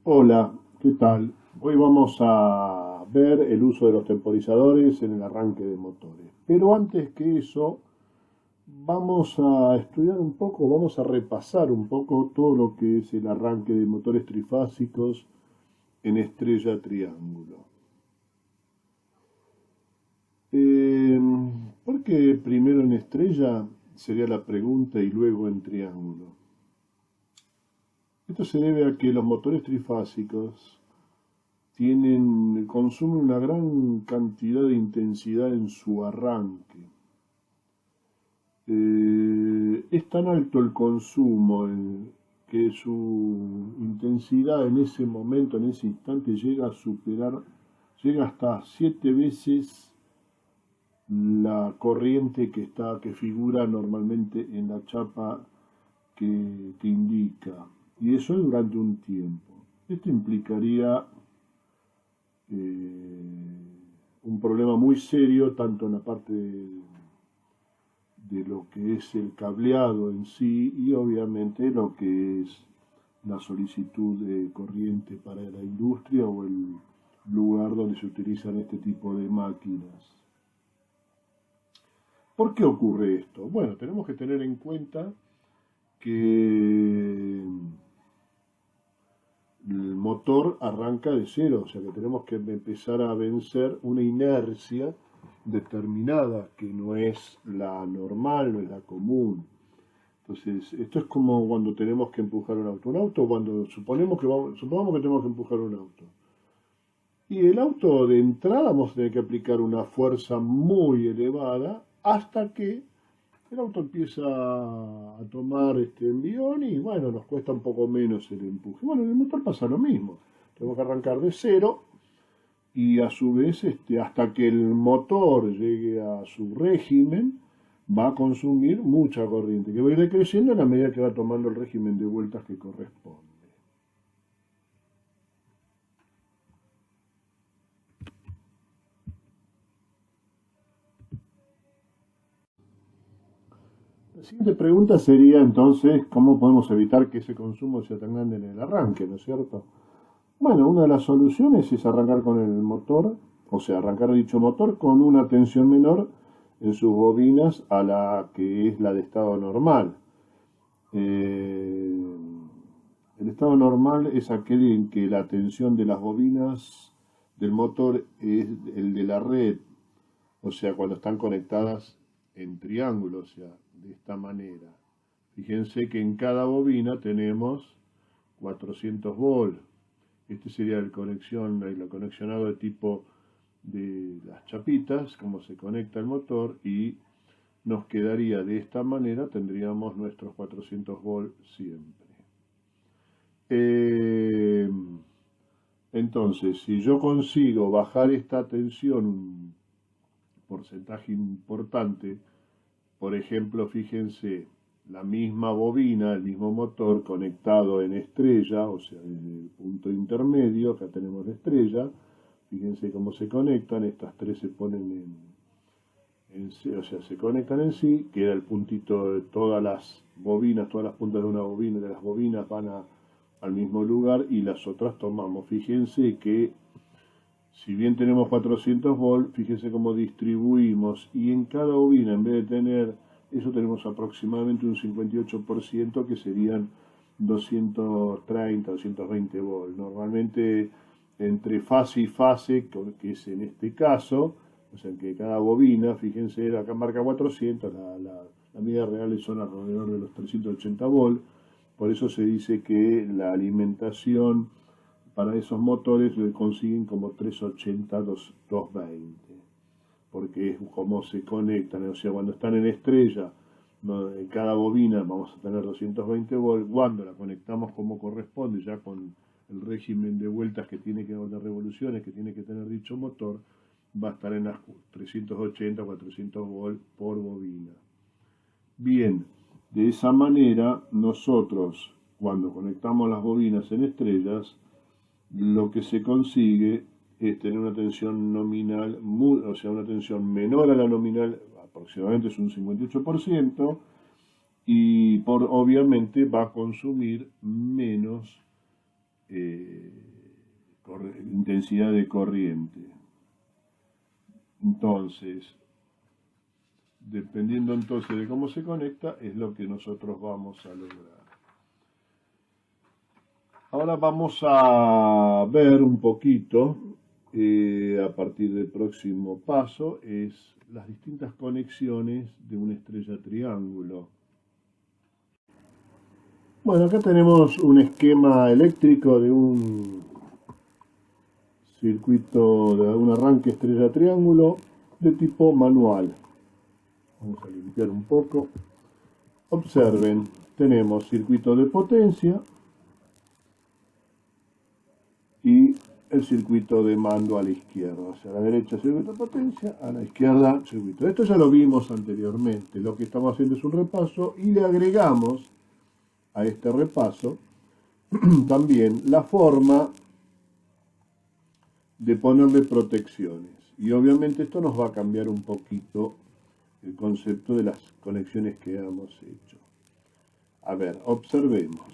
Hola, ¿qué tal? Hoy vamos a ver el uso de los temporizadores en el arranque de motores. Pero antes que eso, vamos a estudiar un poco, vamos a repasar un poco todo lo que es el arranque de motores trifásicos en estrella triángulo. Eh, ¿Por qué primero en estrella sería la pregunta y luego en triángulo? Esto se debe a que los motores trifásicos consumen una gran cantidad de intensidad en su arranque. Es tan alto el consumo que su intensidad en ese momento, en ese instante, llega a superar, llega hasta 7 veces la corriente que figura normalmente en la chapa que indica. Y eso es durante un tiempo. Esto implicaría un problema muy serio, tanto en la parte de lo que es el cableado en sí y obviamente lo que es la solicitud de corriente para la industria o el lugar donde se utilizan este tipo de máquinas. ¿Por qué ocurre esto? Bueno, tenemos que tener en cuenta que el motor arranca de cero, o sea que tenemos que empezar a vencer una inercia determinada que no es la normal, no es la común. Entonces, esto es como cuando tenemos que empujar un auto. Un auto, cuando supongamos que tenemos que empujar un auto. Y el auto de entrada vamos a tener que aplicar una fuerza muy elevada hasta que el auto empieza a tomar este envión y bueno, nos cuesta un poco menos el empuje. Bueno, en el motor pasa lo mismo. Tenemos que arrancar de cero y a su vez hasta que el motor llegue a su régimen va a consumir mucha corriente, que va a ir decreciendo a la medida que va tomando el régimen de vueltas que corresponde. La siguiente pregunta sería entonces, ¿cómo podemos evitar que ese consumo sea tan grande en el arranque, ¿no es cierto? Bueno, una de las soluciones es arrancar con el motor, o sea, arrancar dicho motor con una tensión menor en sus bobinas a la que es la de estado normal. Eh, el estado normal es aquel en que la tensión de las bobinas del motor es el de la red, o sea, cuando están conectadas en triángulo, o sea, de esta manera. Fíjense que en cada bobina tenemos 400 volts. Este sería el conexionado de tipo de las chapitas, como se conecta el motor y nos quedaría de esta manera, tendríamos nuestros 400 volts siempre. Eh, entonces, si yo consigo bajar esta tensión un porcentaje importante, por ejemplo, fíjense, la misma bobina, el mismo motor conectado en estrella, o sea, desde el punto intermedio, acá tenemos la estrella, fíjense cómo se conectan, estas tres se ponen o sea, se conectan en sí, queda el puntito de todas las bobinas, todas las puntas de una bobina, de las bobinas van al mismo lugar y las otras tomamos. Fíjense que si bien tenemos 400 volts, fíjense cómo distribuimos y en cada bobina, en vez de tener, eso tenemos aproximadamente un 58% que serían 230, 220 volts. Normalmente entre fase y fase, que es en este caso, o sea que cada bobina, fíjense, acá marca 400, la medida real son alrededor de los 380 volts, por eso se dice que la alimentación para esos motores le consiguen como 380, 220, porque es como se conectan, o sea, cuando están en estrella, ¿no? En cada bobina vamos a tener 220 volts, cuando la conectamos como corresponde, ya con el régimen de vueltas que tiene que, de revoluciones que tiene que tener dicho motor, va a estar en las 380, 400 volts por bobina. Bien, de esa manera nosotros, cuando conectamos las bobinas en estrellas, lo que se consigue es tener una tensión nominal, o sea, una tensión menor a la nominal, aproximadamente es un 58%, y obviamente va a consumir menos intensidad de corriente. Entonces, dependiendo entonces de cómo se conecta, es lo que nosotros vamos a lograr. Ahora vamos a ver un poquito, a partir del próximo paso, es las distintas conexiones de una estrella triángulo. Bueno, acá tenemos un esquema eléctrico de un circuito, de un arranque estrella triángulo de tipo manual. Vamos a limpiar un poco. Observen, tenemos circuito de potencia y el circuito de mando a la izquierda. O sea, a la derecha circuito de potencia, a la izquierda circuito. Esto ya lo vimos anteriormente. Lo que estamos haciendo es un repaso y le agregamos a este repaso también la forma de ponerle protecciones. Y obviamente esto nos va a cambiar un poquito el concepto de las conexiones que hemos hecho. A ver, observemos.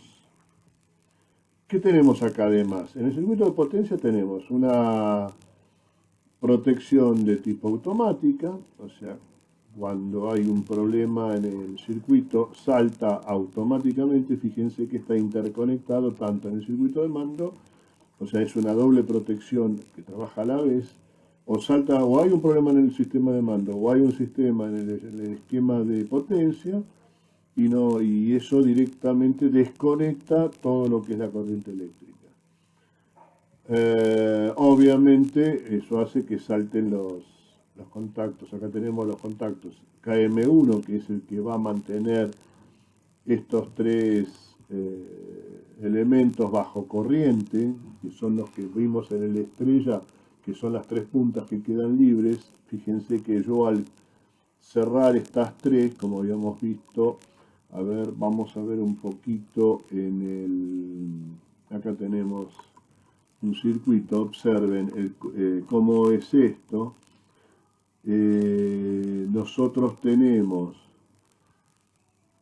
¿Qué tenemos acá además? En el circuito de potencia tenemos una protección de tipo automática, o sea, cuando hay un problema en el circuito salta automáticamente. Fíjense que está interconectado tanto en el circuito de mando, o sea, es una doble protección que trabaja a la vez, o salta, o hay un problema en el sistema de mando, o hay un sistema en el esquema de potencia, y eso directamente desconecta todo lo que es la corriente eléctrica. Obviamente eso hace que salten los contactos. Acá tenemos los contactos KM1, que es el que va a mantener estos tres elementos bajo corriente, que son los que vimos en el estrella, que son las tres puntas que quedan libres. Fíjense que yo al cerrar estas tres, como habíamos visto, a ver, vamos a ver un poquito acá tenemos un circuito. Observen cómo es esto. Nosotros tenemos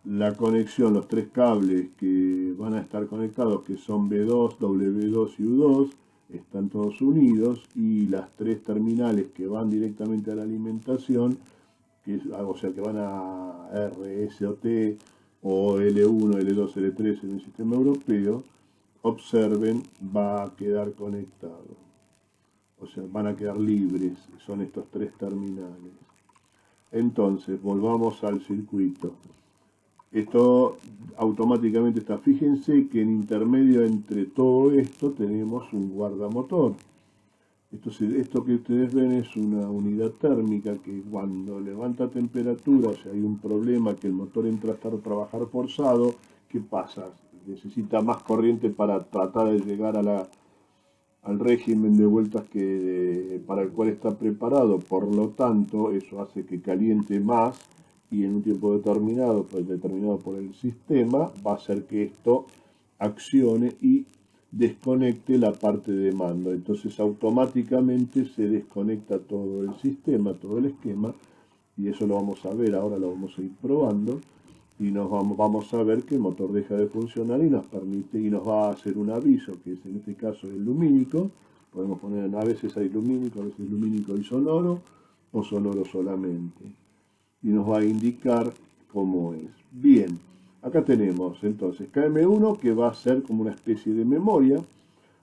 la conexión, los tres cables que van a estar conectados, que son B2, W2 y U2, están todos unidos, y las tres terminales que van directamente a la alimentación, o sea, que van a R, S o T, o L1, L2, L3 en el sistema europeo, observen, va a quedar conectado. O sea, van a quedar libres, son estos tres terminales. Entonces, volvamos al circuito. Esto automáticamente está. Fíjense que en intermedio entre todo esto tenemos un guardamotor. Esto que ustedes ven es una unidad térmica que cuando levanta temperatura, o sea, hay un problema que el motor entra a trabajar forzado, ¿qué pasa? Necesita más corriente para tratar de llegar al régimen de vueltas para el cual está preparado. Por lo tanto, eso hace que caliente más, y en un tiempo determinado por el sistema, va a hacer que esto accione y desconecte la parte de mando. Entonces automáticamente se desconecta todo el sistema, todo el esquema, y eso lo vamos a ver, ahora lo vamos a ir probando, y vamos a ver que el motor deja de funcionar y nos va a hacer un aviso, que es en este caso el lumínico. Podemos poner, a veces hay lumínico, a veces lumínico y sonoro, o sonoro solamente, y nos va a indicar cómo es. Bien, acá tenemos entonces KM1, que va a ser como una especie de memoria,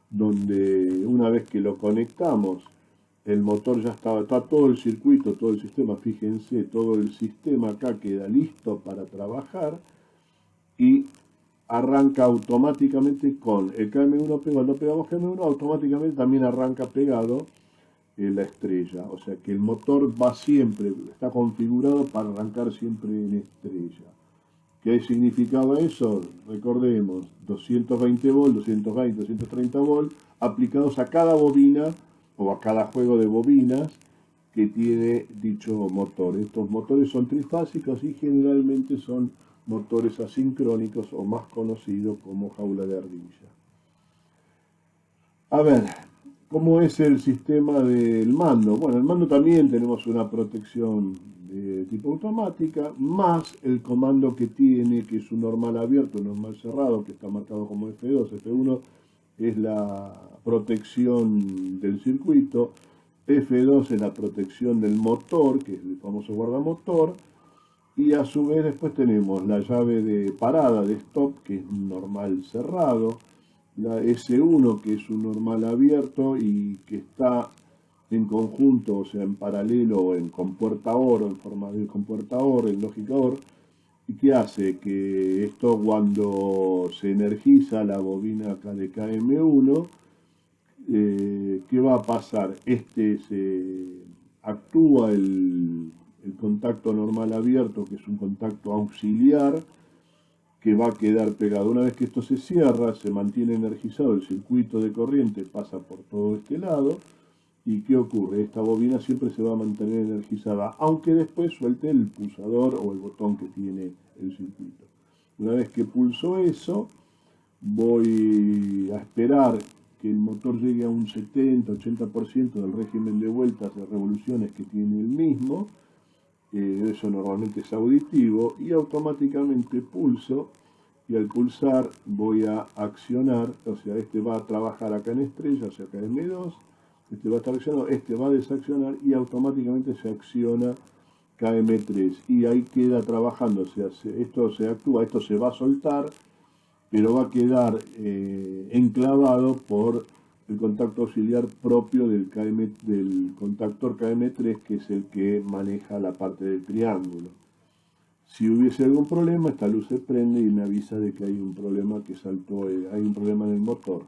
donde una vez que lo conectamos, el motor ya está todo el circuito, todo el sistema, fíjense, todo el sistema acá queda listo para trabajar, y arranca automáticamente con el KM1. Cuando pegamos KM1, automáticamente también arranca pegado la estrella. O sea que el motor va siempre, está configurado para arrancar siempre en estrella. ¿Qué significaba eso? Recordemos, 220 volts, 220, 230 volts aplicados a cada bobina o a cada juego de bobinas que tiene dicho motor. Estos motores son trifásicos y generalmente son motores asincrónicos, o más conocidos como jaula de ardilla. A ver, ¿cómo es el sistema del mando? Bueno, el mando también tenemos una protección de tipo automática, más el comando que tiene, que es un normal abierto, un normal cerrado, que está marcado como F2, F1 es la protección del circuito, F2 es la protección del motor, que es el famoso guardamotor, y a su vez después tenemos la llave de parada, de stop, que es un normal cerrado, la S1, que es un normal abierto y que está en conjunto, o sea, en paralelo o en compuerta OR, en forma de compuerta OR, en lógica OR, y que hace que esto cuando se energiza la bobina acá de KM1, ¿qué va a pasar? Se actúa el contacto normal abierto, que es un contacto auxiliar, que va a quedar pegado. Una vez que esto se cierra, se mantiene energizado, el circuito de corriente pasa por todo este lado, ¿y qué ocurre? Esta bobina siempre se va a mantener energizada, aunque después suelte el pulsador o el botón que tiene el circuito. Una vez que pulso eso, voy a esperar que el motor llegue a un 70-80% del régimen de vueltas de revoluciones que tiene el mismo. Eso normalmente es auditivo, y automáticamente pulso, y al pulsar voy a accionar, o sea, este va a trabajar acá en estrella, o sea, acá en M2, este va a estar accionado, este va a desaccionar y automáticamente se acciona KM3 y ahí queda trabajando, o sea, esto se actúa, esto se va a soltar, pero va a quedar enclavado por el contacto auxiliar propio del contactor KM3, que es el que maneja la parte del triángulo. Si hubiese algún problema, esta luz se prende y me avisa de que hay un problema que saltó, hay un problema en el motor.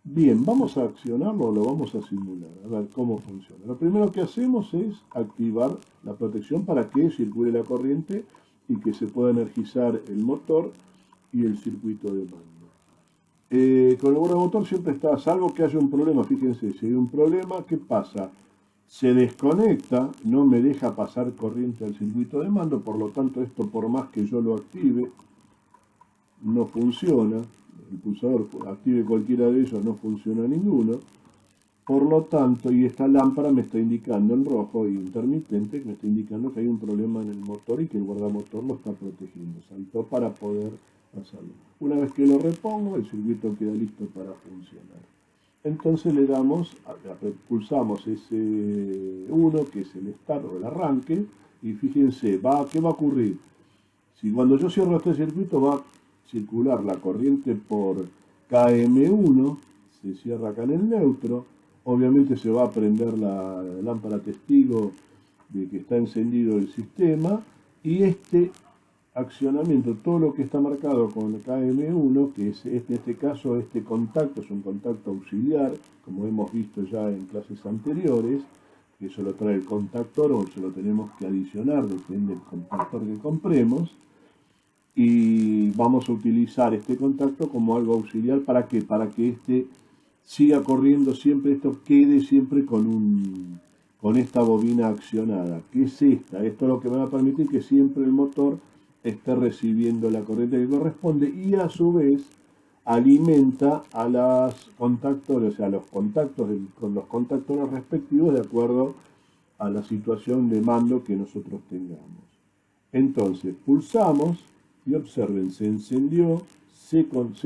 Bien, vamos a accionarlo, lo vamos a simular, a ver cómo funciona. Lo primero que hacemos es activar la protección para que circule la corriente y que se pueda energizar el motor y el circuito de mando. Con el guardamotor siempre está, salvo que haya un problema, fíjense, si hay un problema, ¿qué pasa? Se desconecta, no me deja pasar corriente al circuito de mando, por lo tanto esto por más que yo lo active, no funciona. El pulsador active cualquiera de ellos, no funciona ninguno. Por lo tanto, y esta lámpara me está indicando en rojo y intermitente, que me está indicando que hay un problema en el motor y que el guardamotor lo está protegiendo. Saltó para poder hacerlo. Una vez que lo repongo, el circuito queda listo para funcionar. Entonces le damos, pulsamos ese 1, que es el start o el arranque, y fíjense, ¿qué va a ocurrir? Si cuando yo cierro este circuito va a circular la corriente por KM1, se cierra acá en el neutro, obviamente se va a prender la lámpara testigo de que está encendido el sistema, y este accionamiento, todo lo que está marcado con KM1, que es en este caso este contacto, es un contacto auxiliar, como hemos visto ya en clases anteriores, que eso lo trae el contactor o se lo tenemos que adicionar, depende del contactor que compremos, y vamos a utilizar este contacto como algo auxiliar. ¿Para qué? Para que este siga corriendo siempre, esto quede siempre con esta bobina accionada. ¿Qué es esta? Esto es lo que me va a permitir que siempre el motor esté recibiendo la corriente que corresponde y a su vez alimenta a los contactores, o sea, a los contactos con los contactores respectivos de acuerdo a la situación de mando que nosotros tengamos. Entonces, pulsamos y observen, se encendió, se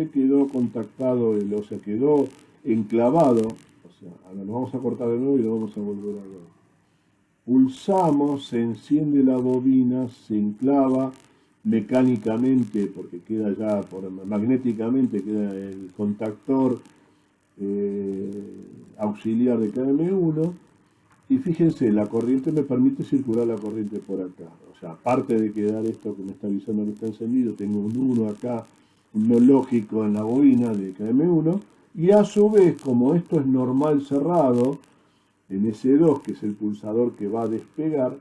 quedó contactado, o sea, quedó enclavado, o sea, ahora lo vamos a cortar de nuevo y lo vamos a volver a ver. Pulsamos, se enciende la bobina, se enclava mecánicamente, porque queda ya, magnéticamente queda el contactor auxiliar de KM1, y fíjense, la corriente me permite circular la corriente por acá. O sea, aparte de quedar esto que me está avisando que está encendido, tengo un 1 acá, un no lógico en la bobina de KM1, y a su vez, como esto es normal cerrado, en S2, que es el pulsador que va a despegar,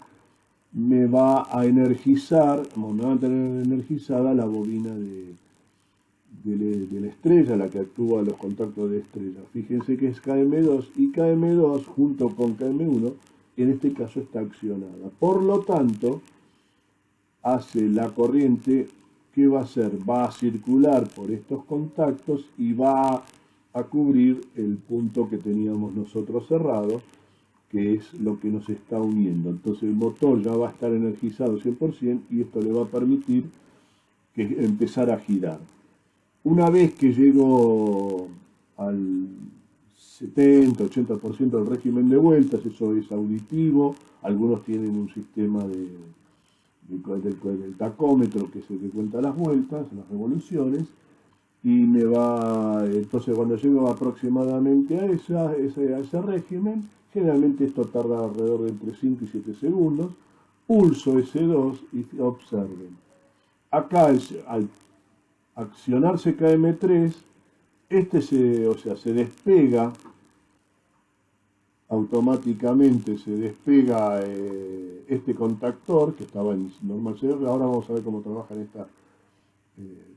me va a energizar, me va a tener energizada la bobina de la estrella, la que actúa los contactos de estrella. Fíjense que es KM2 y KM2 junto con KM1 en este caso está accionada. Por lo tanto, hace la corriente, ¿qué va a hacer? Va a circular por estos contactos y va a cubrir el punto que teníamos nosotros cerrado, que es lo que nos está uniendo. Entonces el motor ya va a estar energizado 100% y esto le va a permitir empezar a girar. Una vez que llego al 70-80% del régimen de vueltas, eso es auditivo, algunos tienen un sistema del tacómetro, que es el que cuenta las vueltas, las revoluciones, y me va, entonces cuando llego aproximadamente a ese régimen, generalmente esto tarda alrededor de entre 5 y 7 segundos, pulso S2 y observen. Acá al accionarse KM3, se despega automáticamente, se despega este contactor que estaba en normal CR. Ahora vamos a ver cómo trabaja en esta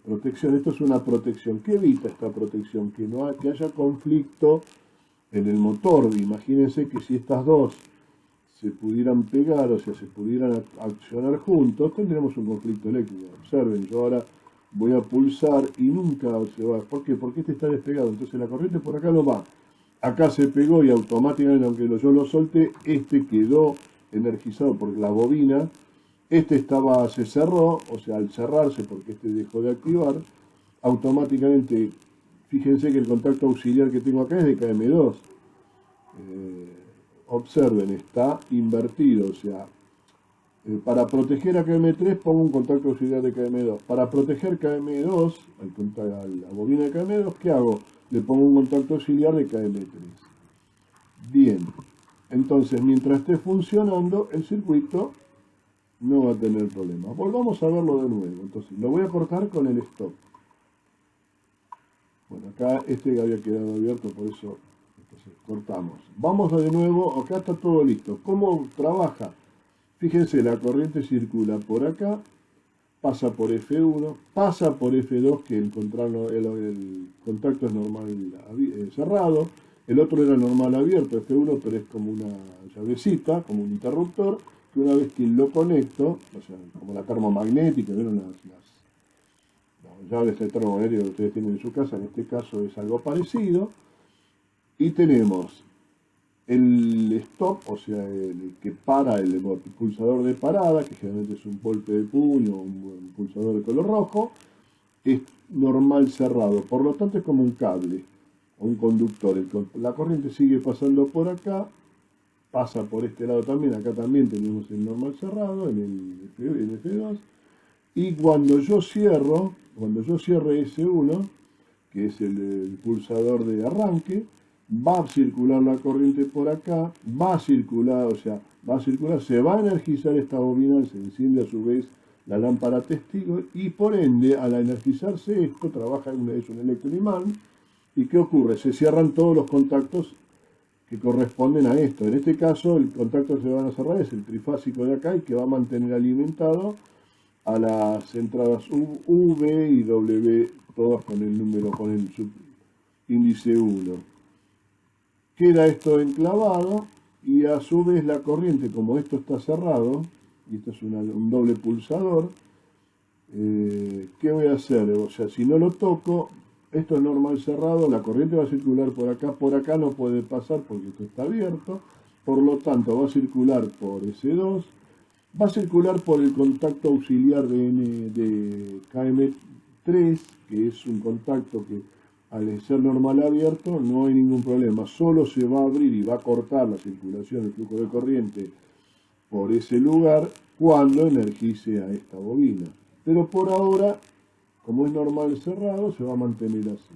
protección. Esto es una protección que evita esta protección, que haya conflicto en el motor. Imagínense que si estas dos se pudieran pegar, o sea, se pudieran accionar juntos, tendríamos un conflicto eléctrico. Observen, yo ahora voy a pulsar y nunca se va. ¿Por qué? Porque este está despegado, entonces la corriente por acá no va. Acá se pegó y automáticamente, aunque yo lo solté, este quedó energizado por la bobina. Se cerró, o sea, al cerrarse, porque este dejó de activar, automáticamente, fíjense que el contacto auxiliar que tengo acá es de KM2. Observen, está invertido, o sea, para proteger a KM3 pongo un contacto auxiliar de KM2. Para proteger KM2, a la bobina de KM2, ¿qué hago? Le pongo un contacto auxiliar de KM3. Bien, entonces mientras esté funcionando el circuito no va a tener problema. Volvamos a verlo de nuevo. Entonces lo voy a cortar con el stop. Bueno, acá este había quedado abierto, por eso entonces, cortamos. Vamos de nuevo, acá está todo listo. ¿Cómo trabaja? Fíjense, la corriente circula por acá, pasa por F1, pasa por F2, que el contacto es normal cerrado, el otro era normal abierto, F1, pero es como una llavecita, como un interruptor, que una vez que lo conecto, o sea, como la termomagnética, ¿vieron las llaves de termomagnética que ustedes tienen en su casa? En este caso es algo parecido, y tenemos el stop, o sea, el que para el pulsador de parada, que generalmente es un golpe de puño, un pulsador de color rojo, es normal cerrado, por lo tanto es como un cable o un conductor. La corriente sigue pasando por acá, pasa por este lado también, acá también tenemos el normal cerrado, en el F2, y cuando yo cierre S1, que es el pulsador de arranque, va a circular la corriente por acá, se va a energizar esta bobina, se enciende a su vez la lámpara testigo y por ende, al energizarse esto, es un electroimán. ¿Y qué ocurre? Se cierran todos los contactos que corresponden a esto. En este caso, el contacto que se van a cerrar es el trifásico de acá y que va a mantener alimentado a las entradas V y W, todas con el índice 1. Queda esto enclavado y a su vez la corriente, como esto está cerrado, y esto es un doble pulsador, ¿qué voy a hacer? O sea, si no lo toco, esto es normal cerrado, la corriente va a circular por acá no puede pasar porque esto está abierto, por lo tanto va a circular por S2, va a circular por el contacto auxiliar de KM3, que es un contacto que al ser normal abierto no hay ningún problema, solo se va a abrir y va a cortar la circulación, el flujo de corriente por ese lugar cuando energice a esta bobina. Pero por ahora, como es normal cerrado, se va a mantener así.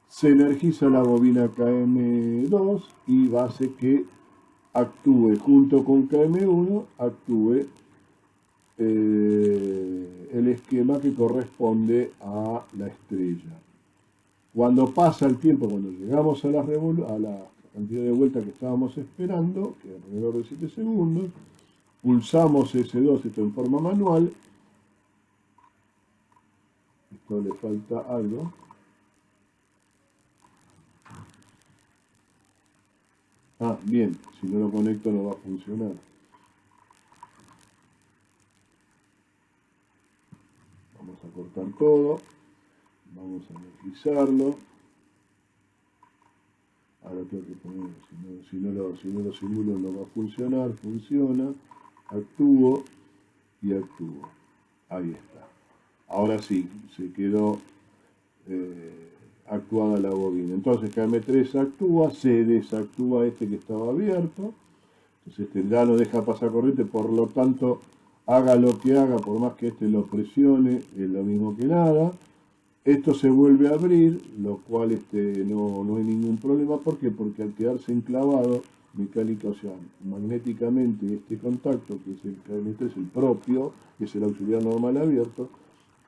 Se energiza la bobina KM2 y va a hacer que actúe junto con KM1, actúe el esquema que corresponde a la estrella. Cuando pasa el tiempo, cuando llegamos a la cantidad de vueltas que estábamos esperando, que es alrededor de 7 segundos, pulsamos S2, esto en forma manual. Esto le falta algo. Ah, bien, si no lo conecto no va a funcionar. Vamos a cortar todo. Vamos a energizarlo. Ahora tengo que poner, si no lo simulo no va a funcionar. Funciona. Actúo y actúo. Ahí está. Ahora sí, se quedó actuada la bobina. Entonces KM3 actúa, se desactúa este que estaba abierto, entonces este ya no deja pasar corriente, por lo tanto haga lo que haga, por más que este lo presione, es lo mismo que nada. Esto se vuelve a abrir, lo cual no hay ningún problema. ¿Por qué? Porque al quedarse enclavado mecánica, o sea, magnéticamente, este contacto, que es el KM3, el propio, que es el auxiliar normal abierto,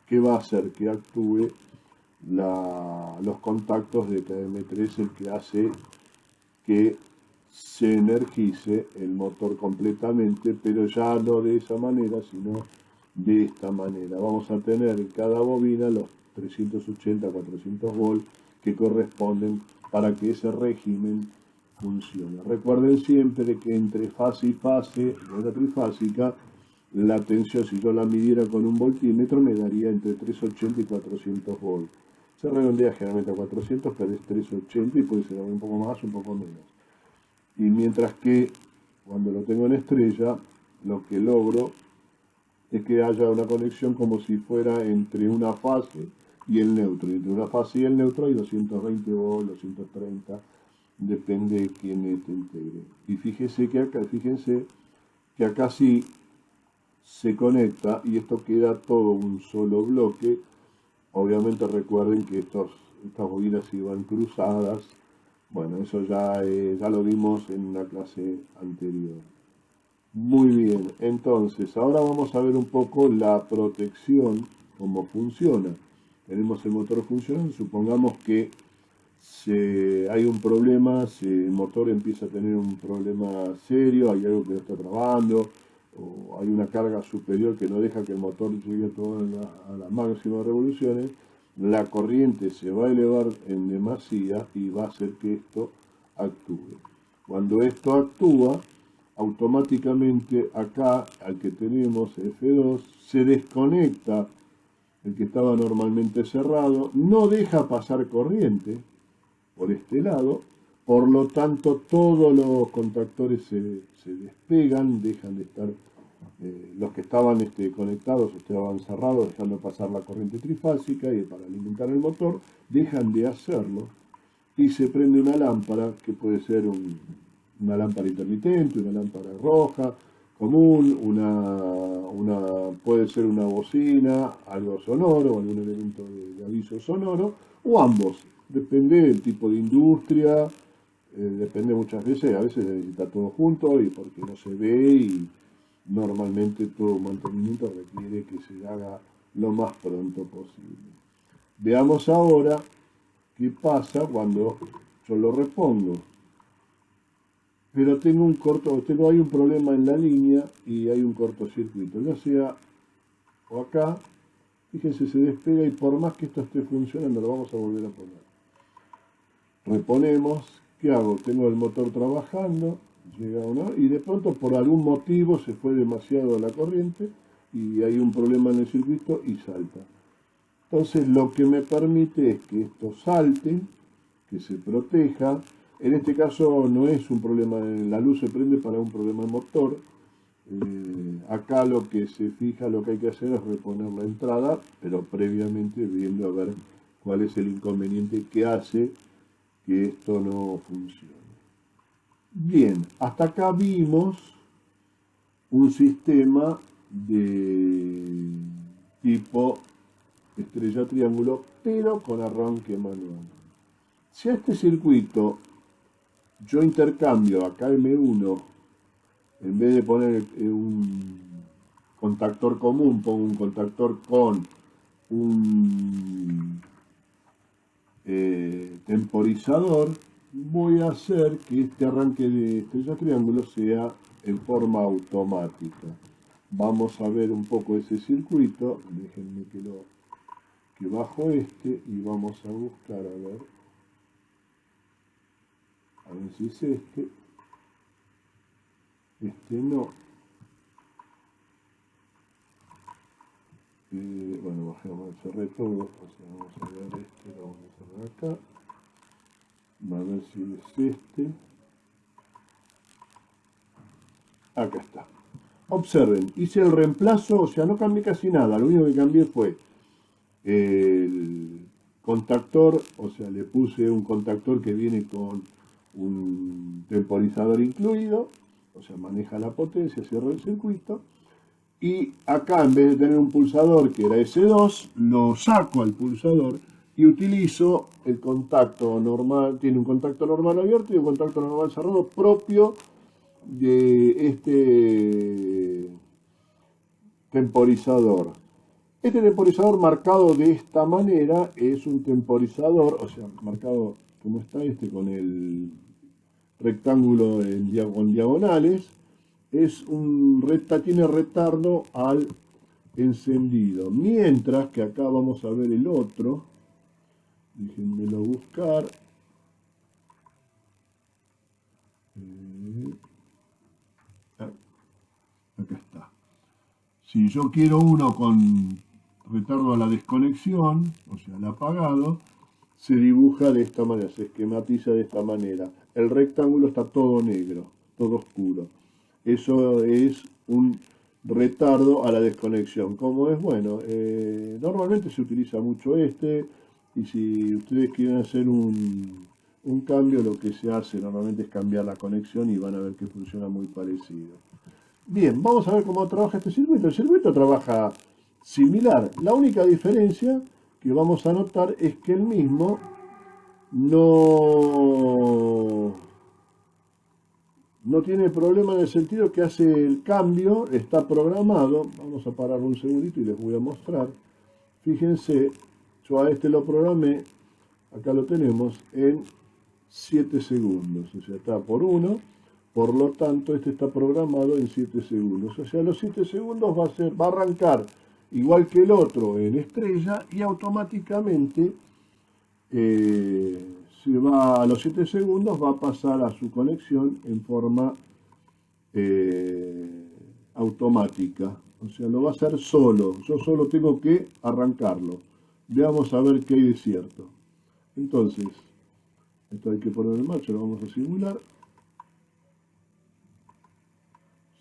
que va a hacer que actúe los contactos de KM3, el que hace que se energice el motor completamente, pero ya no de esa manera, sino de esta manera. Vamos a tener en cada bobina los 380, 400 volts que corresponden para que ese régimen funcione. Recuerden siempre que entre fase y fase de la trifásica, la tensión, si yo la midiera con un voltímetro, me daría entre 380 y 400 volts. Se redondea generalmente a 400, pero es 380 y puede ser un poco más, un poco menos. Y mientras que cuando lo tengo en estrella, lo que logro es que haya una conexión como si fuera entre una fase y el neutro. Y entre una fase y el neutro hay 220 volts, 230, depende de quién te integre. Y fíjense que acá sí se conecta y esto queda todo un solo bloque. Obviamente recuerden que estas bobinas iban cruzadas. Bueno, eso ya lo vimos en una clase anterior. Muy bien, entonces ahora vamos a ver un poco la protección, cómo funciona. Tenemos el motor funcionando, supongamos que hay un problema, si el motor empieza a tener un problema serio, hay algo que lo está trabando, o hay una carga superior que no deja que el motor llegue a las máximas revoluciones, la corriente se va a elevar en demasía y va a hacer que esto actúe. Cuando esto actúa, automáticamente acá, al que tenemos F2, se desconecta el que estaba normalmente cerrado, no deja pasar corriente por este lado, por lo tanto todos los contactores se despegan, dejan de estar, los que estaban conectados estaban cerrados, dejando pasar la corriente trifásica y para alimentar el motor, dejan de hacerlo y se prende una lámpara que puede ser una lámpara intermitente, una lámpara roja, común, puede ser una bocina, algo sonoro, algún elemento de aviso sonoro, o ambos. Depende del tipo de industria, depende muchas veces, a veces se necesita todo junto y porque no se ve y normalmente todo mantenimiento requiere que se haga lo más pronto posible. Veamos ahora qué pasa cuando yo lo repongo. Pero hay un problema en la línea y hay un cortocircuito, ya sea o acá, fíjense, se despega y por más que esto esté funcionando, lo vamos a volver a poner. Reponemos, ¿qué hago? Tengo el motor trabajando, llega o no, y de pronto por algún motivo se fue demasiado la corriente y hay un problema en el circuito y salta. Entonces lo que me permite es que esto salte, que se proteja. En este caso no es un problema, la luz se prende para un problema de motor. Acá lo que se fija, lo que hay que hacer es reponer la entrada, pero previamente viendo a ver cuál es el inconveniente que hace que esto no funcione. Bien, hasta acá vimos un sistema de tipo estrella triángulo, pero con arranque manual. Si a este circuito yo intercambio a KM1, en vez de poner un contactor común, pongo un contactor con un temporizador, voy a hacer que este arranque de estrella triángulo sea en forma automática. Vamos a ver un poco ese circuito, déjenme que bajo y vamos a buscar a ver si es no. Bueno, bajemos, cerré todo, o sea, vamos a ver lo vamos a cerrar acá, a ver si es acá está. Observen, hice el reemplazo, o sea, no cambié casi nada, lo único que cambié fue contactor, o sea, le puse un contactor que viene con un temporizador incluido, o sea, maneja la potencia, cierra el circuito. Y acá, en vez de tener un pulsador que era S2, lo saco al pulsador y utilizo el contacto normal. Tiene un contacto normal abierto y un contacto normal cerrado propio de este temporizador. Este temporizador marcado de esta manera es un temporizador, o sea, marcado como está este con el rectángulo con diagonales, tiene retardo al encendido. Mientras que acá vamos a ver el otro, déjenmelo buscar. Acá está. Si yo quiero uno con retardo a la desconexión, o sea, al apagado, se dibuja de esta manera, se esquematiza de esta manera. El rectángulo está todo negro, todo oscuro. Eso es un retardo a la desconexión. ¿Cómo es? Bueno, normalmente se utiliza mucho este, y si ustedes quieren hacer un cambio, lo que se hace normalmente es cambiar la conexión y van a ver que funciona muy parecido. Bien, vamos a ver cómo trabaja este circuito. El circuito trabaja similar. La única diferencia que vamos a notar es que el mismo no tiene problema en el sentido que hace el cambio, está programado. Vamos a parar un segundito y les voy a mostrar. Fíjense, yo a este lo programé, acá lo tenemos, en 7 segundos. O sea, está por 1. Por lo tanto, este está programado en 7 segundos. O sea, los 7 segundos va a arrancar igual que el otro en estrella y automáticamente a los 7 segundos va a pasar a su conexión en forma automática. O sea, lo va a hacer solo. Yo solo tengo que arrancarlo. Veamos a ver qué hay de cierto. Entonces, esto hay que poner en marcha, lo vamos a simular.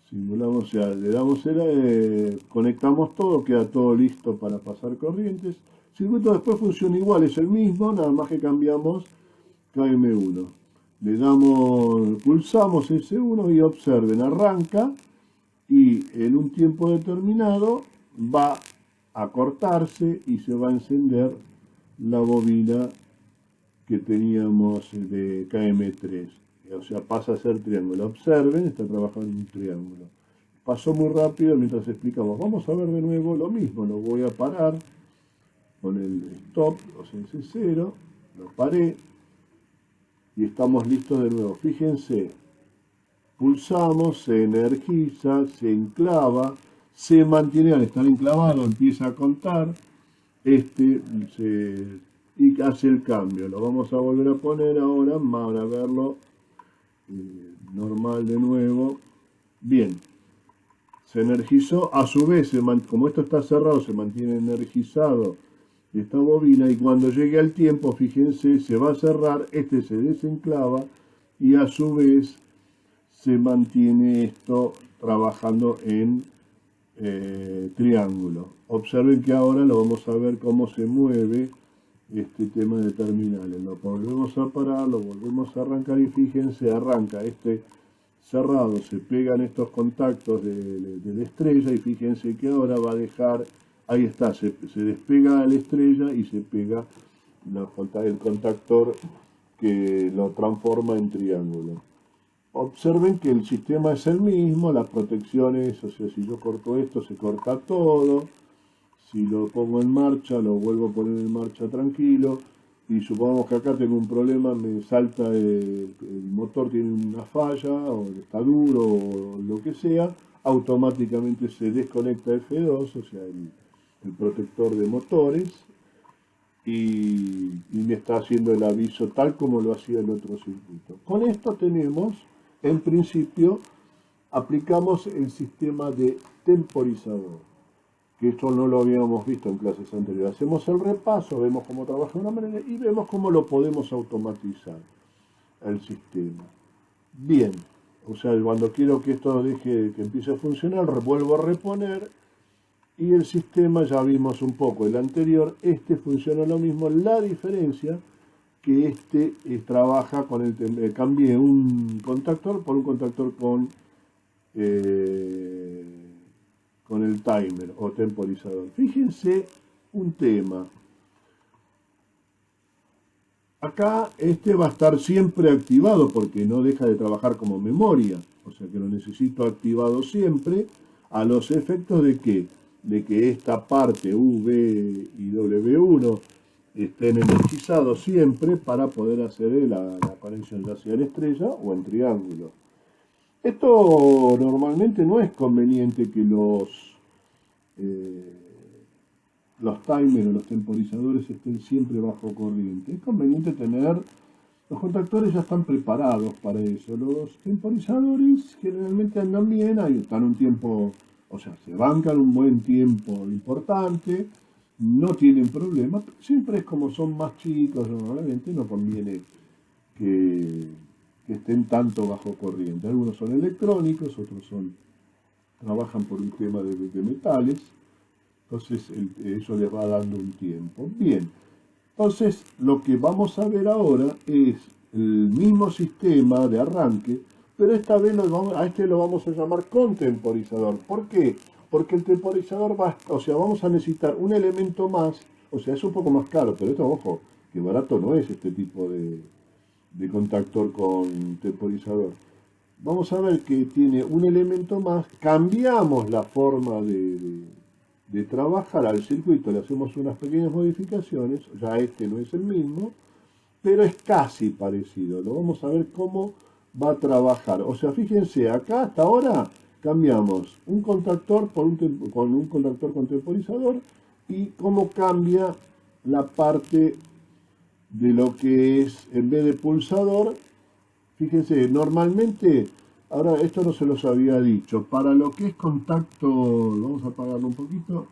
Simulamos, o sea, le damos conectamos todo, queda todo listo para pasar corrientes. El circuito después funciona igual, es el mismo, nada más que cambiamos KM1. Pulsamos S1 y observen, arranca y en un tiempo determinado va a cortarse y se va a encender la bobina que teníamos de KM3. O sea, pasa a ser triángulo. Observen, está trabajando en un triángulo. Pasó muy rápido mientras explicamos. Vamos a ver de nuevo lo mismo. Lo voy a parar con el stop, o sea, ese 0. Lo paré y estamos listos de nuevo. Fíjense, pulsamos, se energiza, se enclava, se mantiene al estar enclavado, empieza a contar. Y hace el cambio. Lo vamos a volver a poner ahora para verlo normal de nuevo. Bien, se energizó, a su vez, como esto está cerrado, se mantiene energizado esta bobina y cuando llegue al tiempo, fíjense, se va a cerrar, se desenclava y a su vez se mantiene esto trabajando en triángulo. Observen que ahora lo vamos a ver cómo se mueve este tema de terminales. Lo volvemos a parar, lo volvemos a arrancar y fíjense, arranca cerrado, se pegan estos contactos de la estrella y fíjense que ahora va a dejar, ahí está, se despega la estrella y se pega el contactor que lo transforma en triángulo. Observen que el sistema es el mismo, las protecciones, o sea, si yo corto esto, se corta todo. Si lo pongo en marcha, lo vuelvo a poner en marcha tranquilo. Y supongamos que acá tengo un problema, me salta el motor, tiene una falla, o está duro, o lo que sea, automáticamente se desconecta F2, o sea, el protector de motores, y me está haciendo el aviso tal como lo hacía el otro circuito. Con esto tenemos, en principio, aplicamos el sistema de temporizador, que esto no lo habíamos visto en clases anteriores. Hacemos el repaso, vemos cómo trabaja de una manera y vemos cómo lo podemos automatizar el sistema. Bien, o sea, cuando quiero que esto deje que empiece a funcionar, vuelvo a reponer Y el sistema, ya vimos un poco el anterior, este funciona lo mismo, la diferencia que este trabaja con cambié un contactor por un contactor eh, con el timer o temporizador. Fíjense un tema. Acá este va a estar siempre activado porque no deja de trabajar como memoria. O sea que lo necesito activado siempre a los efectos de que esta parte V y W1 estén energizados siempre para poder hacer la conexión ya sea en estrella o en triángulo. Esto normalmente no es conveniente que eh, los timers o los temporizadores estén siempre bajo corriente. Es conveniente tener, los contactores ya están preparados para eso. Los temporizadores generalmente andan bien, ahí están un tiempo, o sea, se bancan un buen tiempo importante, no tienen problemas, pero siempre es como son más chicos, normalmente no conviene que, que estén tanto bajo corriente. Algunos son electrónicos, otros trabajan por un tema de metales. Entonces eso les va dando un tiempo. Bien, entonces lo que vamos a ver ahora es el mismo sistema de arranque, pero esta vez a este lo vamos a llamar contemporizador. ¿Por qué? Porque el temporizador o sea, vamos a necesitar un elemento más, o sea, es un poco más caro, pero esto, ojo, que barato no es este tipo de contactor con temporizador. Vamos a ver que tiene un elemento más, cambiamos la forma de trabajar al circuito, le hacemos unas pequeñas modificaciones, ya este no es el mismo, pero es casi parecido. Lo vamos a ver cómo va a trabajar. O sea, fíjense, acá hasta ahora cambiamos un contactor con un contactor con temporizador y cómo cambia la parte de lo que es, en vez de pulsador, fíjense, normalmente, ahora esto no se los había dicho, para lo que es contacto, vamos a apagarlo un poquito,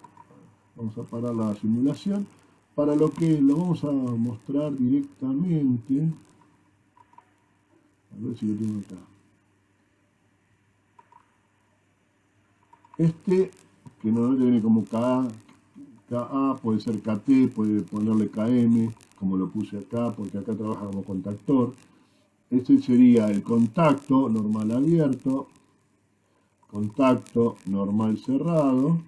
vamos a parar la simulación, para lo que lo vamos a mostrar directamente, a ver si lo tengo acá. Este, que normalmente viene como KA, puede ser KT, puede ponerle KM, como lo puse acá, porque acá trabaja como contactor. Este sería el contacto normal abierto, contacto normal cerrado,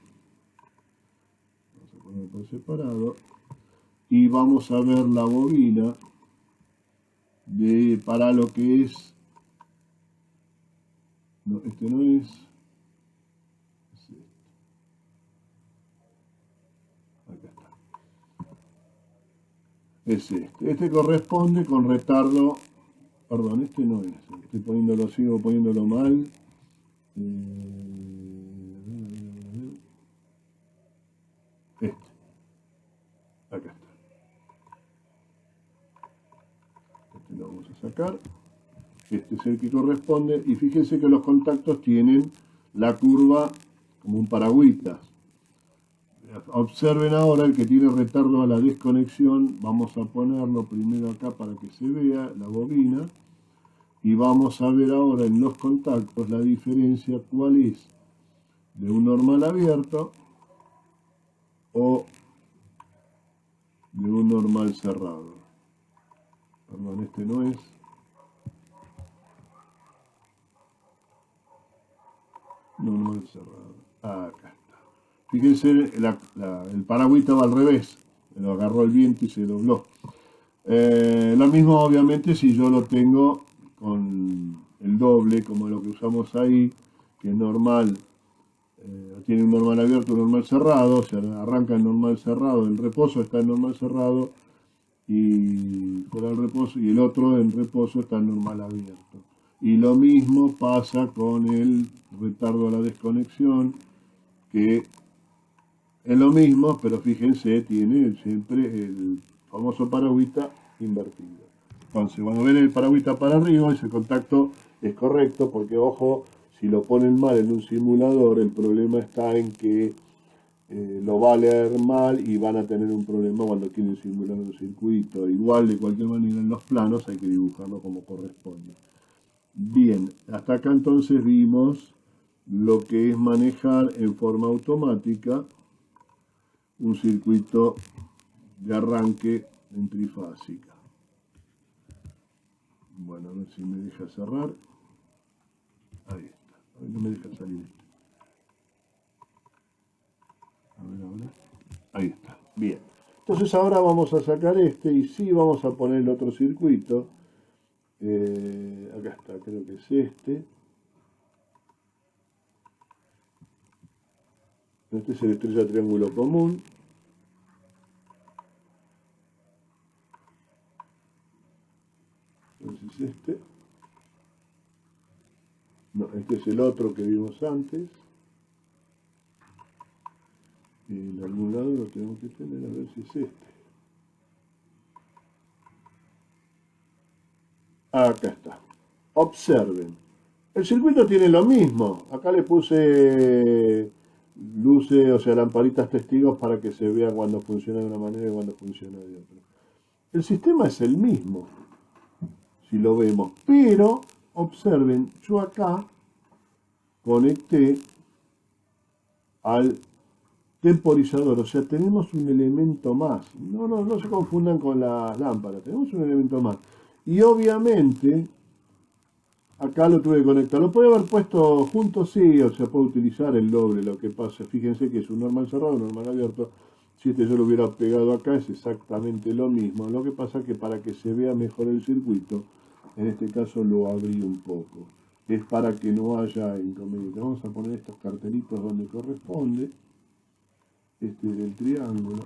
vamos a poner por separado, y vamos a ver la bobina para lo que es, no, este no es este. Acá está, es este corresponde con retardo, perdón, este no es, sigo poniéndolo mal, este, acá está. Este lo vamos a sacar. Este es el que corresponde. Y fíjense que los contactos tienen la curva como un paragüitas. Observen ahora el que tiene retardo a la desconexión. Vamos a ponerlo primero acá para que se vea la bobina. Y vamos a ver ahora en los contactos la diferencia cuál es de un normal abierto o de un normal cerrado. Perdón, este no es. Normal cerrado. Acá está. Fíjense, el paragüita va al revés. Lo agarró el viento y se dobló. Lo mismo obviamente si yo lo tengo con el doble, como lo que usamos ahí, que es normal. Tiene un normal abierto, un normal cerrado, se arranca el normal cerrado, el reposo está en normal cerrado y fuera el reposo, y el otro en reposo está en normal abierto. Y lo mismo pasa con el retardo a la desconexión, que es lo mismo, pero fíjense, tiene siempre el famoso paragüita invertido. Entonces, cuando ven el paragüita para arriba, ese contacto es correcto, porque ojo, si lo ponen mal en un simulador, el problema está en que lo va a leer mal y van a tener un problema cuando quieren simular un circuito. Igual, de cualquier manera, en los planos hay que dibujarlo como corresponde. Bien, hasta acá entonces vimos lo que es manejar en forma automática un circuito de arranque en trifásica. Bueno, a ver si me deja cerrar. Ahí está. A ver, no me deja salir este. A ver, ahora. Ahí está. Bien. Entonces ahora vamos a sacar este y sí vamos a poner el otro circuito. Acá está, creo que es este. Este es el estrella triángulo común. Entonces este. No, este es el otro que vimos antes. En algún lado lo tenemos que tener, a ver si es este. Acá está. Observen. El circuito tiene lo mismo. Acá le puse luces, o sea, lamparitas testigos para que se vea cuando funciona de una manera y cuando funciona de otra. El sistema es el mismo, si lo vemos. Pero, observen, yo acá conecté al temporizador, o sea, tenemos un elemento más. No se confundan con las lámparas, tenemos un elemento más. Y obviamente, acá lo tuve que conectar. Lo puede haber puesto juntos, sí, o sea, puede utilizar el doble. Lo que pasa, fíjense que es un normal cerrado, un normal abierto. Si este yo lo hubiera pegado acá, es exactamente lo mismo. Lo que pasa es que para que se vea mejor el circuito, en este caso lo abrí un poco. Es para que no haya inconveniente. Vamos a poner estos cartelitos donde corresponde. Este es el triángulo.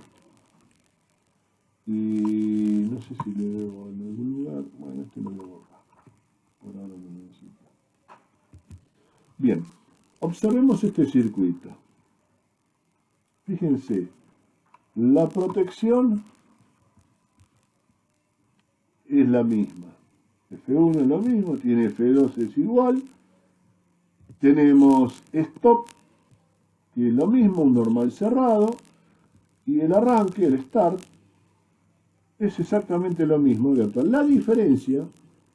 Y no sé si le debo en algún lugar. Bueno, este lo debo acá. Por ahora no necesito. Bien, observemos este circuito. Fíjense, la protección es la misma. F1 es lo mismo, tiene F2 es igual. Tenemos stop, que es lo mismo, un normal cerrado. Y el arranque, el start, es exactamente lo mismo. La diferencia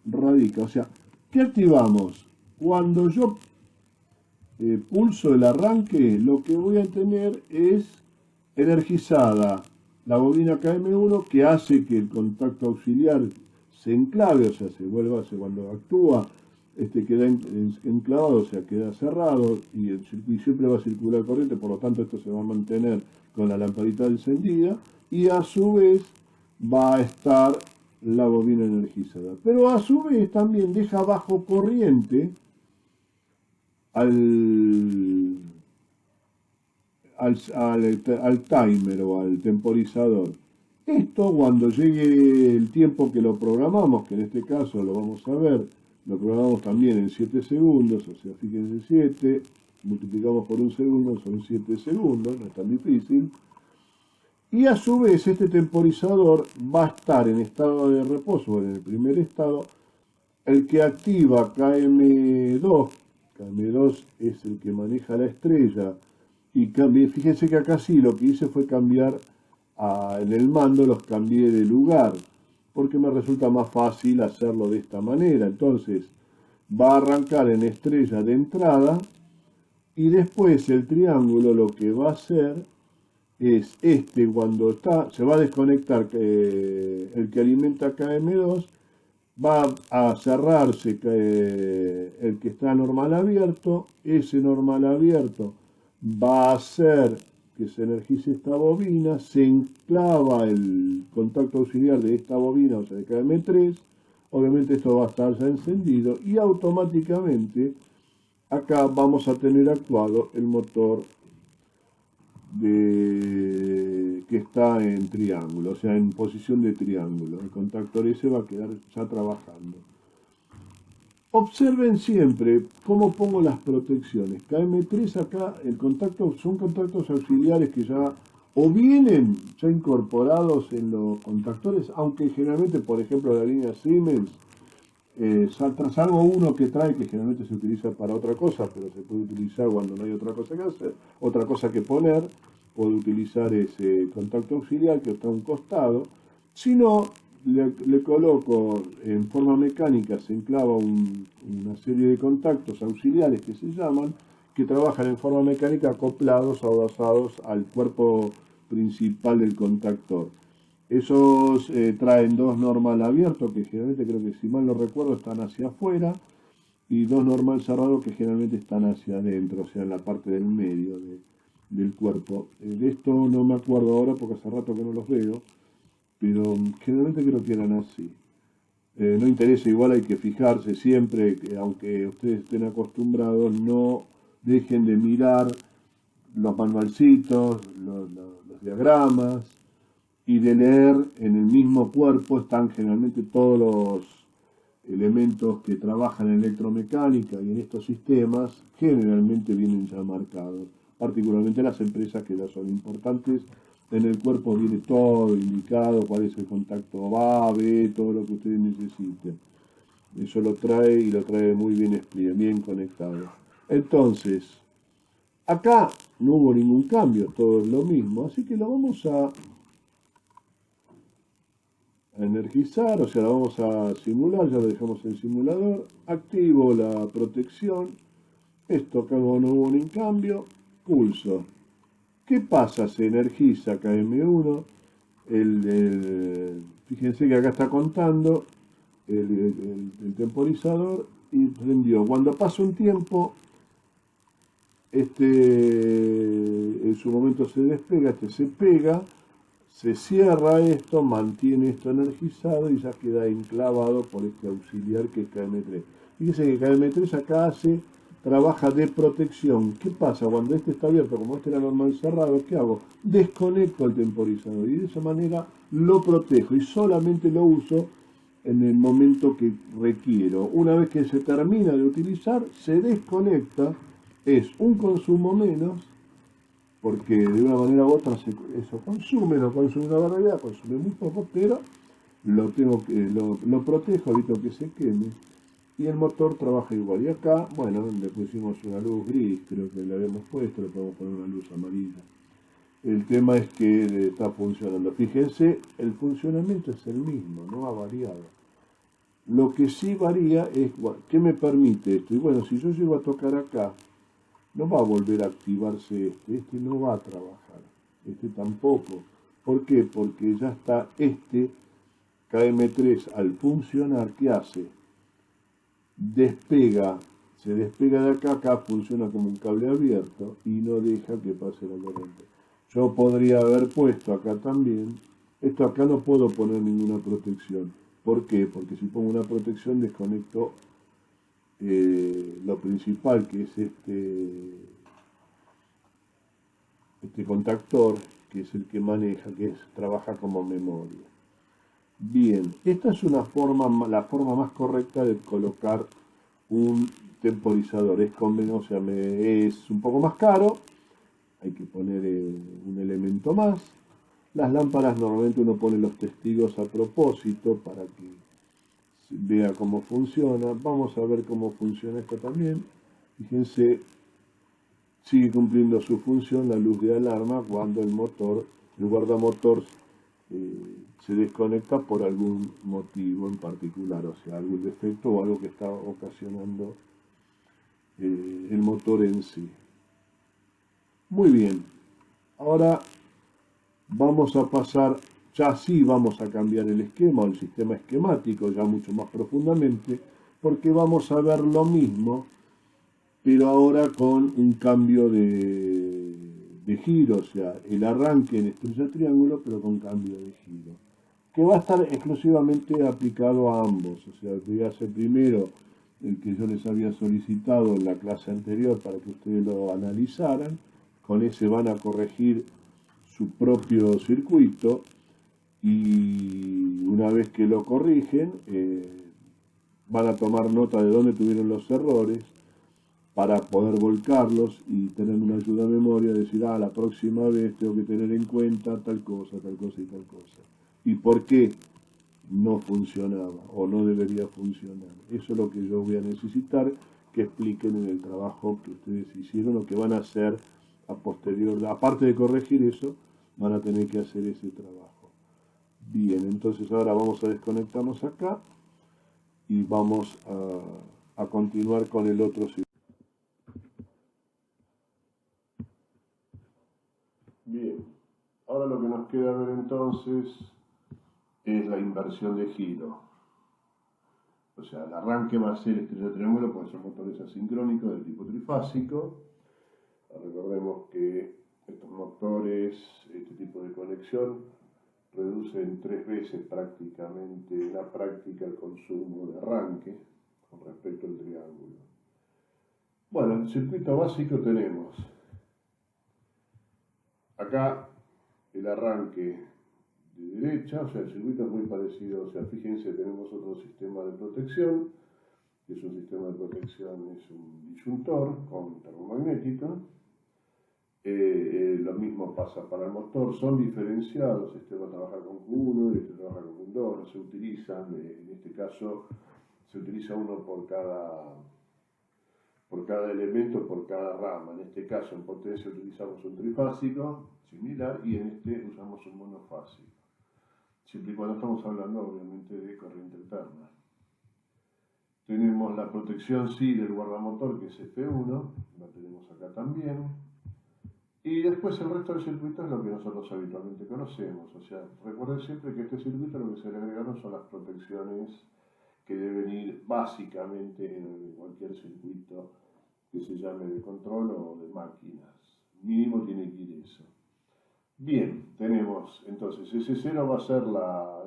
radica, o sea, ¿qué activamos? Cuando yo pulso el arranque, lo que voy a tener es energizada la bobina KM1 que hace que el contacto auxiliar se enclave, o sea, se vuelva, cuando actúa, queda enclavado, o sea, queda cerrado y siempre va a circular corriente, por lo tanto esto se va a mantener con la lamparita encendida y a su vez va a estar la bobina energizada. Pero a su vez también deja bajo corriente al timer o al temporizador. Esto cuando llegue el tiempo que lo programamos, que en este caso lo vamos a ver, lo programamos también en 7 segundos, o sea, fíjense 7, multiplicamos por un segundo, son 7 segundos, no es tan difícil. Y a su vez este temporizador va a estar en estado de reposo, en el primer estado, el que activa KM2. KM2 es el que maneja la estrella. Y fíjense que acá sí, lo que hice fue cambiar en el mando, los cambié de lugar, porque me resulta más fácil hacerlo de esta manera. Entonces, va a arrancar en estrella de entrada, y después el triángulo lo que va a hacer es cuando se va a desconectar el que alimenta KM2, va a cerrarse el que está normal abierto, ese normal abierto va a hacer que se energice esta bobina, se enclava el contacto auxiliar de esta bobina, o sea de KM3, obviamente esto va a estar ya encendido y automáticamente acá vamos a tener actuado el motor que está en triángulo, o sea en posición de triángulo. El contactor ese va a quedar ya trabajando. Observen siempre cómo pongo las protecciones. KM3 acá, son contactos auxiliares que ya o vienen ya incorporados en los contactores, aunque generalmente, por ejemplo, la línea Siemens, salvo uno que trae, que generalmente se utiliza para otra cosa, pero se puede utilizar cuando no hay otra cosa que hacer, otra cosa que poner, puedo utilizar ese contacto auxiliar que está a un costado. Si no, le coloco en forma mecánica, se enclava una serie de contactos auxiliares que se llaman, que trabajan en forma mecánica acoplados o adosados al cuerpo principal del contactor. Esos traen dos normal abiertos, que generalmente creo que si mal no recuerdo están hacia afuera, y dos normal cerrados que generalmente están hacia adentro, o sea, en la parte del medio del cuerpo. De esto no me acuerdo ahora porque hace rato que no los veo, pero generalmente creo que eran así. No interesa, igual hay que fijarse siempre, que aunque ustedes estén acostumbrados, no dejen de mirar los manualcitos, los diagramas, y de leer en el mismo cuerpo están generalmente todos los elementos que trabajan en electromecánica y en estos sistemas, generalmente vienen ya marcados. Particularmente las empresas que ya son importantes, en el cuerpo viene todo indicado, cuál es el contacto A, B, todo lo que ustedes necesiten. Eso lo trae y lo trae muy bien, bien conectado. Entonces, acá no hubo ningún cambio, todo es lo mismo, así que lo vamos a energizar, o sea, lo vamos a simular, ya lo dejamos en simulador, activo la protección, esto acá no hubo ningún cambio, pulso. ¿Qué pasa? Se energiza KM1, fíjense que acá está contando el temporizador y prendió. Cuando pasa un tiempo, en su momento se despega, se pega, se cierra esto, mantiene esto energizado y ya queda enclavado por este auxiliar que es KM3. Fíjense que KM3 acá trabaja de protección. ¿Qué pasa? Cuando este está abierto, como este era normal cerrado, ¿qué hago? Desconecto el temporizador y de esa manera lo protejo y solamente lo uso en el momento que requiero. Una vez que se termina de utilizar, se desconecta, es un consumo menos, porque de una manera u otra eso consume, no consume una barbaridad, consume muy poco, pero lo protejo, evito que se queme, y el motor trabaja igual. Y acá, bueno, le pusimos una luz gris, creo que le habíamos puesto, le podemos poner una luz amarilla. El tema es que está funcionando. Fíjense, el funcionamiento es el mismo, no ha variado. Lo que sí varía es, ¿qué me permite esto? Y bueno, si yo llego a tocar acá, no va a volver a activarse este no va a trabajar, este tampoco. ¿Por qué? Porque ya está este KM3 al funcionar, ¿qué hace? Se despega de acá, acá funciona como un cable abierto y no deja que pase la corriente. Yo podría haber puesto acá también, esto acá no puedo poner ninguna protección. ¿Por qué? Porque si pongo una protección desconecto lo principal, que es este contactor, que es el que maneja, trabaja como memoria. Bien, esta es la forma más correcta de colocar un temporizador. Es un poco más caro, hay que poner un elemento más. Las lámparas normalmente uno pone los testigos a propósito para que vea cómo funciona. Vamos a ver cómo funciona esto también. Fíjense, sigue cumpliendo su función la luz de alarma cuando el guardamotor se desconecta por algún motivo en particular, o sea, algún defecto o algo que está ocasionando el motor en sí. Muy bien, ahora vamos a pasar, ya sí vamos a cambiar el esquema o el sistema esquemático ya mucho más profundamente, porque vamos a ver lo mismo, pero ahora con un cambio de giro, o sea, el arranque en estrella triángulo, pero con cambio de giro, que va a estar exclusivamente aplicado a ambos, o sea, voy a hacer primero el que yo les había solicitado en la clase anterior para que ustedes lo analizaran, con ese van a corregir su propio circuito y una vez que lo corrigen van a tomar nota de dónde tuvieron los errores para poder volcarlos y tener una ayuda de memoria, decir, la próxima vez tengo que tener en cuenta tal cosa y tal cosa. ¿Y por qué no funcionaba o no debería funcionar? Eso es lo que yo voy a necesitar que expliquen en el trabajo que ustedes hicieron o que van a hacer a posterior. Aparte de corregir eso, van a tener que hacer ese trabajo. Bien, entonces ahora vamos a desconectarnos acá y vamos a continuar con el otro circuito. Bien, ahora lo que nos queda ver entonces es la inversión de giro. O sea, el arranque va a ser estrella triángulo, porque son motores asincrónicos del tipo trifásico. Recordemos que estos motores, este tipo de conexión, reducen 3 veces prácticamente en la práctica el consumo de arranque con respecto al triángulo. Bueno, en el circuito básico tenemos acá el arranque de derecha, o sea, el circuito es muy parecido, o sea, fíjense, tenemos otro sistema de protección, que es un sistema de protección, es un disyuntor con termomagnético. Lo mismo pasa para el motor, son diferenciados, este va a trabajar con Q1 y este trabaja con Q2, no se utilizan, en este caso se utiliza uno por cada elemento, por cada rama. En este caso en potencia utilizamos un trifásico similar y en este usamos un monofásico, siempre y cuando estamos hablando obviamente de corriente alterna. Tenemos la protección sí del guardamotor, que es F1, la tenemos acá también. Y después el resto del circuito es lo que nosotros habitualmente conocemos. O sea, recuerden siempre que este circuito lo que se le agregaron son las protecciones que deben ir básicamente en cualquier circuito que se llame de control o de máquinas. Mínimo tiene que ir eso. Bien, tenemos entonces S0 va a ser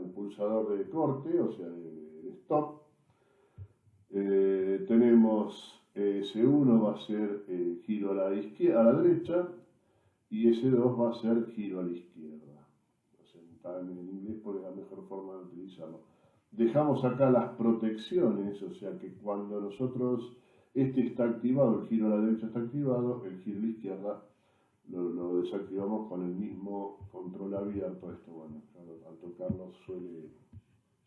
el pulsador de corte, o sea, de stop. Tenemos S1 va a ser giro a la izquierda, a la derecha, y S2 va a ser giro a la izquierda. O sea, está en inglés porque es la mejor forma de utilizarlo. Dejamos acá las protecciones, o sea que cuando nosotros este está activado, el giro a la derecha está activado, el giro a la izquierda lo desactivamos con el mismo control abierto. Esto, bueno, al tocarlo suele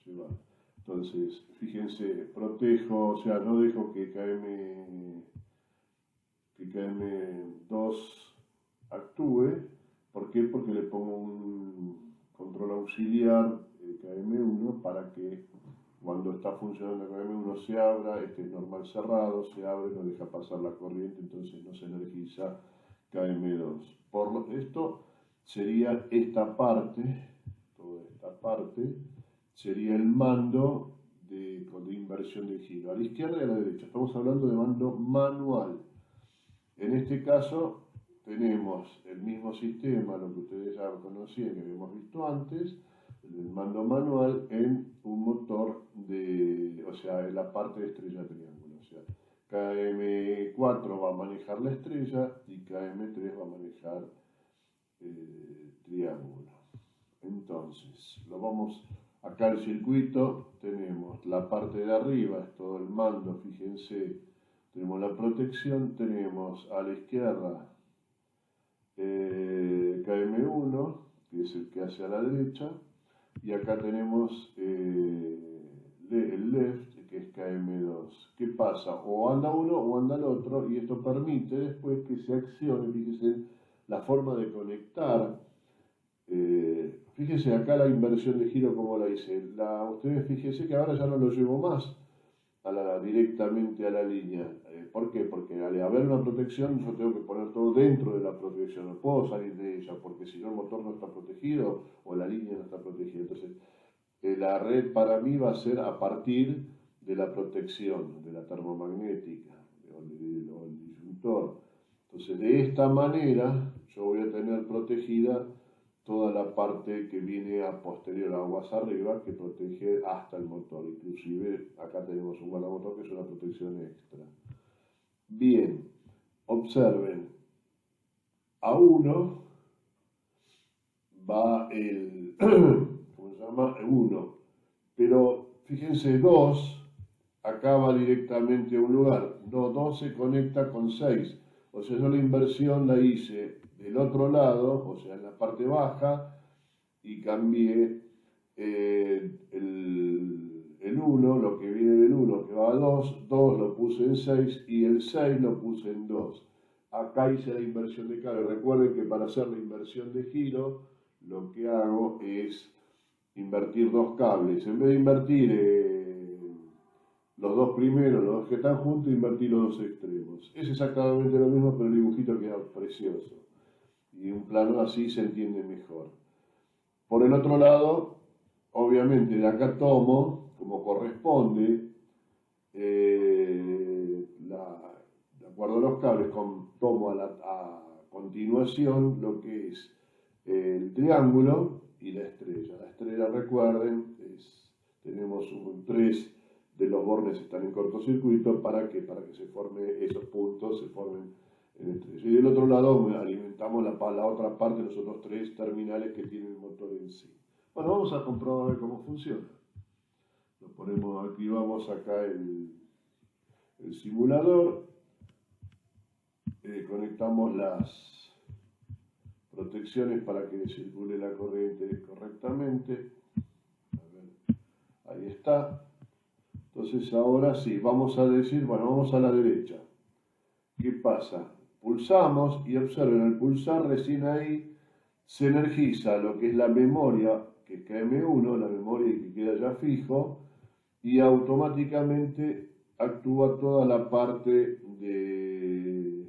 llevar. Entonces, fíjense, protejo, o sea, no dejo que KM2 actúe. ¿Por qué? Porque le pongo un control auxiliar KM1 para que cuando está funcionando KM1 se abra, este es normal cerrado, se abre, no deja pasar la corriente, entonces no se energiza KM2. Esto sería esta parte, toda esta parte, sería el mando de inversión de giro, a la izquierda y a la derecha. Estamos hablando de mando manual. En este caso tenemos el mismo sistema, lo que ustedes ya conocían, que habíamos visto antes, el mando manual en un motor o sea, en la parte de estrella triángulo. O sea, KM4 va a manejar la estrella y KM3 va a manejar triángulo. Entonces, acá el circuito, tenemos la parte de arriba, es todo el mando, fíjense, tenemos la protección, tenemos a la izquierda KM1, que es el que hace a la derecha, y acá tenemos el left, que es KM2. ¿Qué pasa? O anda uno o anda el otro, y esto permite después que se accione, fíjense, la forma de conectar. Fíjense acá la inversión de giro como la hice. Ustedes fíjense que ahora ya no lo llevo más directamente a la línea. ¿Por qué? Porque al haber una protección yo tengo que poner todo dentro de la protección, no puedo salir de ella, porque si no el motor no está protegido o la línea no está protegida. Entonces la red para mí va a ser a partir de la protección, de la termomagnética o el disyuntor. Entonces de esta manera yo voy a tener protegida toda la parte que viene a posterior, aguas arriba, que protege hasta el motor. Inclusive acá tenemos un guardamotor que es una protección extra. Bien, observen, a 1 va el, ¿cómo se llama? 1, pero fíjense, 2, acá va directamente a un lugar, no, 2 se conecta con 6, o sea, yo la inversión la hice del otro lado, o sea, en la parte baja, y cambié el 1, lo que viene del 1 que va a 2, 2 lo puse en 6 y el 6 lo puse en 2. Acá hice la inversión de carga. Recuerden que para hacer la inversión de giro, lo que hago es invertir dos cables. En vez de invertir los dos primeros, los dos que están juntos, invertir los dos extremos. Es exactamente lo mismo, pero el dibujito queda precioso. Y un plano así se entiende mejor. Por el otro lado, obviamente de acá tomo, como corresponde, de acuerdo a los cables, tomo a continuación lo que es el triángulo y la estrella. La estrella, recuerden, tenemos tres de los bornes están en cortocircuito. ¿Para qué? Para que se formen esos puntos, se formen en estrella. Y del otro lado alimentamos la otra parte, los otros tres terminales que tiene el motor en sí. Bueno, vamos a comprobar cómo funciona. Lo ponemos, activamos acá el simulador, conectamos las protecciones para que circule la corriente correctamente. A ver, ahí está. Entonces ahora sí, vamos a decir, bueno, vamos a la derecha. ¿Qué pasa? Pulsamos y observen, al pulsar recién ahí se energiza lo que es la memoria, que es KM1, la memoria que queda ya fijo, y automáticamente actúa toda la parte de,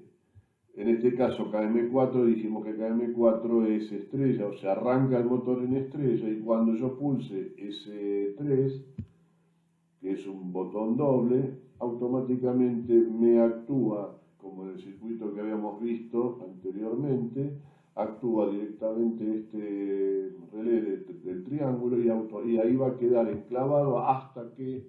en este caso KM4, dijimos que KM4 es estrella, o sea, arranca el motor en estrella, y cuando yo pulse S3, que es un botón doble, automáticamente me actúa, como en el circuito que habíamos visto anteriormente, actúa directamente este relé del triángulo y ahí va a quedar enclavado hasta que